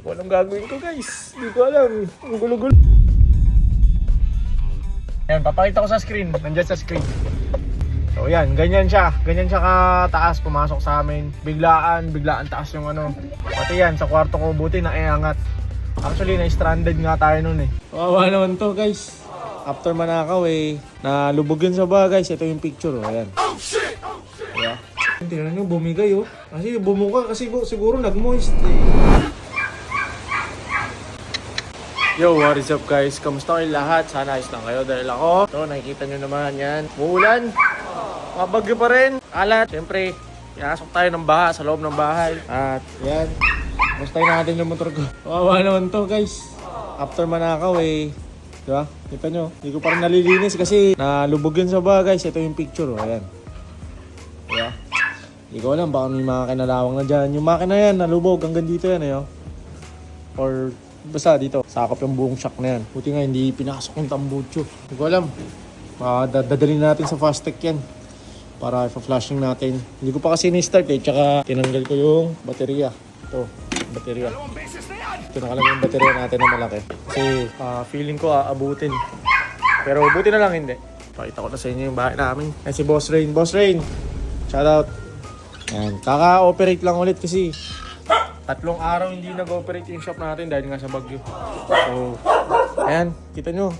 Walang gagawin ko guys. Hindi ko alam. Ang gulo-gulo. Ayan, papakita ko sa screen. Nandyan sa screen. So yan, ganyan siya. Ganyan siya kataas pumasok sa amin. Biglaan taas yung ano. Pati yan, sa kwarto ko buti na iangat. Actually, na-stranded nga tayo nun eh. Kawawa naman to guys. After manakaw eh, nalubog yun sa baha guys. Ito yung picture oh, ayan. Oh shit! Oh shit! Yeah. Tingnan nyo, bumigay oh. Kasi bumuka kasi siguro nag-moist eh. Yo, what is up guys? Kamusta kayo lahat? Sana ayos lang kayo dahil ako. Ito, nakikita nyo naman yan. Muulan. Mabagyo pa rin. Alat. Siyempre, iasok tayo ng baha sa loob ng bahay. At yan. Mustahin natin yung motor ko. Kawawa naman to guys. After manakaw eh. Diba? Kita nyo. Hindi ko pa rin nalilinis kasi nalubog yun sa baha guys. Ito yung picture oh. Ayan. Diba? Hindi ko alam. Baka may mga kinalawang na dyan. Yung makina yan nalubog. Hanggang dito yan eh oh. Or basta dito. Sakop yung buong shock na yan. Buti nga hindi pinasok yung tambucho. Hindi ko alam. Dadalhin natin sa Fastech yan. Para ipa-flashing natin. Hindi ko pa kasi ni-start eh. Tsaka tinanggal ko yung baterya. Ito. Baterya. Ito nakalagay yung baterya natin na malaki. Kasi feeling ko aabutin. Pero buti na lang hindi. Pakita ko na sa inyo yung bahay namin. Yan si Boss Rain. Boss Rain! Shoutout! Yan. Kaka-operate lang ulit kasi 3 araw hindi nag-operate yung shop natin dahil nga sa bagyo. So, ayan. Kita nyo.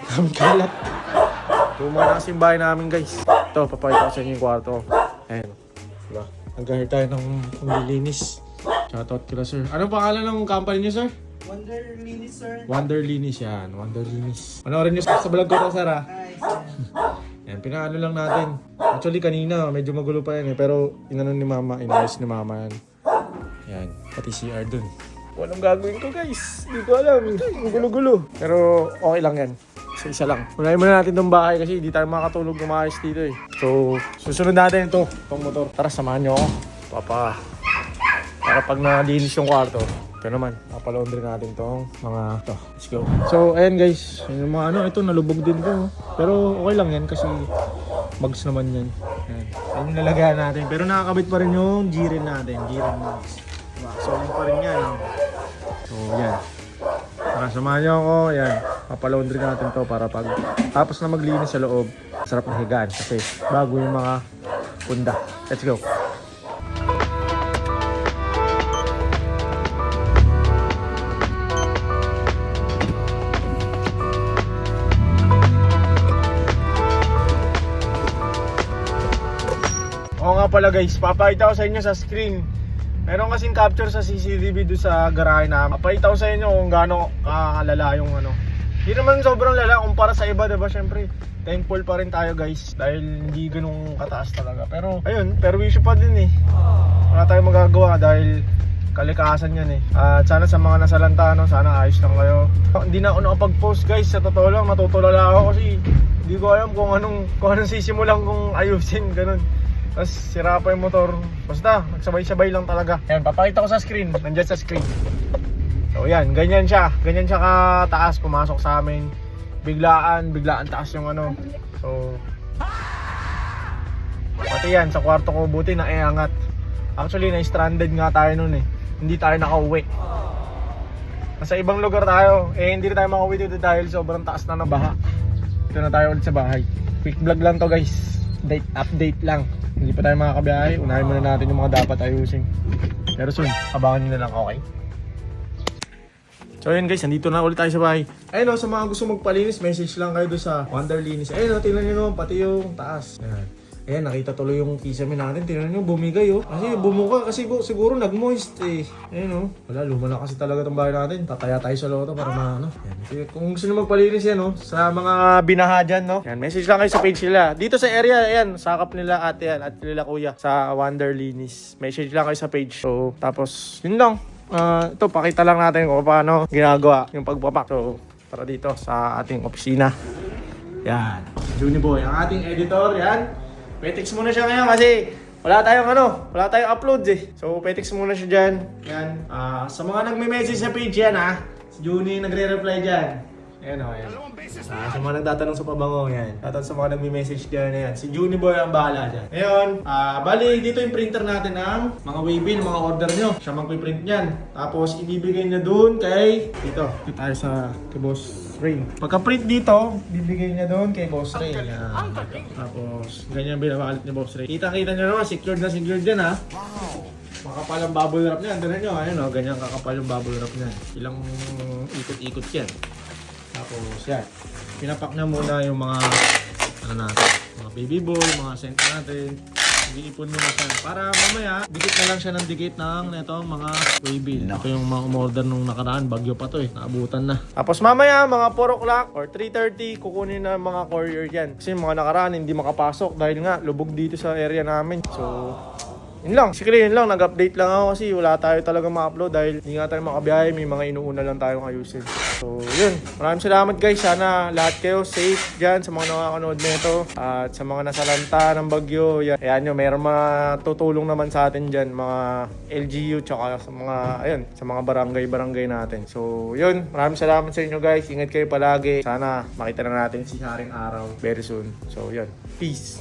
Daming kalat. Luma na kasi yung bahay namin guys. Ito, papakita ko sa inyo yung kwarto. Ayan. Diba? Nag-hire tayo ng nililinis. Shoutout kila sir. Anong pangalan ng company niyo sir? Wonder Linis, sir. Wonder Linis yan. Wonder Linis. Panoorin niyo sa vlog ko to sir ha. Yan, pinaano lang natin. Actually kanina medyo magulo pa yan eh. Pero inanon ni mama, inayos ni mama yan. Yan, pati CR dun. Walang gagawin ko guys. Hindi ko alam. Ang gulo-gulo. Pero okay lang yan. Isa lang. Unahin muna natin itong bahay kasi hindi tayo makatulog ng maayos dito eh. So, susunod natin itong motor. Tara, samahan nyo ako. Para pag nalinis yung kwarto, ito naman, papalaundry natin itong mga ito. Let's go. So, ayan guys. Yung mga ano, ito nalubog din to. Pero okay lang yan kasi bags naman yan. Ayan. Ayan yung lalagayan natin. Pero nakakabit pa rin yung G-Rin natin. G-Rin bags. Diba? So, yun pa rin yan. So, yan. Tara, samahan nyo ako. Ayan. Papalaundry natin to para pag tapos na maglinis sa loob, sarap na higaan kasi bago yung mga punda. Let's go. Oo nga pala guys, papakita ko sa inyo sa screen. Meron kasing capture sa CCTV doon sa garahe na. Papakita ko sa inyo kung gaano kakalala yung ano. Hindi naman sobrang lala kumpara sa iba, diba? Syempre, thankful pa rin tayo guys dahil hindi ganun kataas talaga. Pero ayun, perwisyo pa din eh. Wala tayong magagawa dahil kalikasan yan eh. At sana sa mga nasalanta, no, sana ayos lang kayo. Hindi na ako nakapag-post guys, sa totoo lang, natutulala ako kasi hindi ko alam kung anong sisimulan kong ayusin, ganun. Tapos sira pa yung motor. Basta, nagsabay-sabay lang talaga. Ayan, papakita ko sa screen. Nandyan sa screen. So yan, ganyan siya. Ganyan siya kataas pumasok sa amin. Biglaan taas yung ano. So, pati yan, sa kwarto ko buti na iangat. Actually, na-stranded nga tayo nun eh. Hindi tayo nakauwi. Nasa ibang lugar tayo. Eh, hindi na tayo makauwi dito dahil sobrang taas na ng baha. Ito na tayo ulit sa bahay. Quick vlog lang to guys. Update lang. Hindi pa tayo makakabiyahe. Unahin muna natin yung mga dapat ayusin. Pero soon, abangan nyo na lang, okay? So ayun guys, nandito na ulit tayo sa bahay. Ayun o, sa mga gusto magpalinis, message lang kayo doon sa Wonder Linis. Ayun o, tingnan nyo naman, pati yung taas. Ayan, nakita tuloy yung kisame natin. Tingnan nyo, bumigay o. Kasi bumuka, kasi siguro nag-moist eh. Ayun o. Wala, luma na kasi talaga itong bahay natin. Tataya tayo sa loto para maano. Kung gusto nyo magpalinis yan o, sa mga binaha dyan no. Ayan, message lang kayo sa page nila. Dito sa area, ayan, sakap nila ate yan at nila kuya sa Wonder Linis. Message lang kayo sa page. So, tapos, yun lang. Ito, pakita lang natin kung paano ginagawa yung pagpapak. So, para dito sa ating opisina. Yan. Juni Boy, ang ating editor, yan. Petix muna siya ngayon kasi wala tayong upload eh. So, petix muna siya dyan. Yan. Sa mga nagme-message sa page yan ha. Si Juni nagre-reply dyan. Ayan o, ayan. Sa mga nagtatanong sa pabango, yan. At sa mga nagme-message dyan, yan. Si Juniboy ang bahala dyan. Ngayon, bali, dito yung printer natin ng mga waybill, mga order nyo. Siya magpiprint niyan. Tapos, ibibigay niya dun kay... Dito tayo sa kay Boss Ray. Pagka-print dito, bibigay niya dun kay Boss Ray. Yan. Tapos, ganyan binabalit ni Boss Ray. Kita-kita nyo naman, secured na secured dyan ha. Makapal ang bubble wrap niyan. Tignan nyo, ayun o, ganyan kakapal yung bubble wrap niyan. Ilang ikot-ikot yan. Tapos yan, pinapak na muna yung mga ano natin, mga baby boy, mga scent natin. Iipon muna siya para mamaya dikit na lang siya ng dikit ng netong mga waybill. Ito yung mga umorder nung nakaraan, bagyo pa to eh, naabutan na. Tapos mamaya mga 4 o'clock or 3:30 kukunin na mga courier yan. Kasi yung mga nakaraan hindi makapasok dahil nga lubog dito sa area namin. So yun lang, basically yun lang, nag-update lang ako kasi wala tayo talaga ma-upload dahil hindi nga tayo makabiyahe, may mga inuuna lang tayong ayusin. So yun, maraming salamat guys, sana lahat kayo safe dyan sa mga nakakanood nito at sa mga nasalanta ng bagyo. Yan, ayan nyo, mayroong mga tutulong naman sa atin dyan, mga LGU tsaka sa mga, ayun, sa mga barangay natin. So yun, maraming salamat sa inyo guys, ingat kayo palagi. Sana makita na natin si Haring Araw very soon. So yun, peace!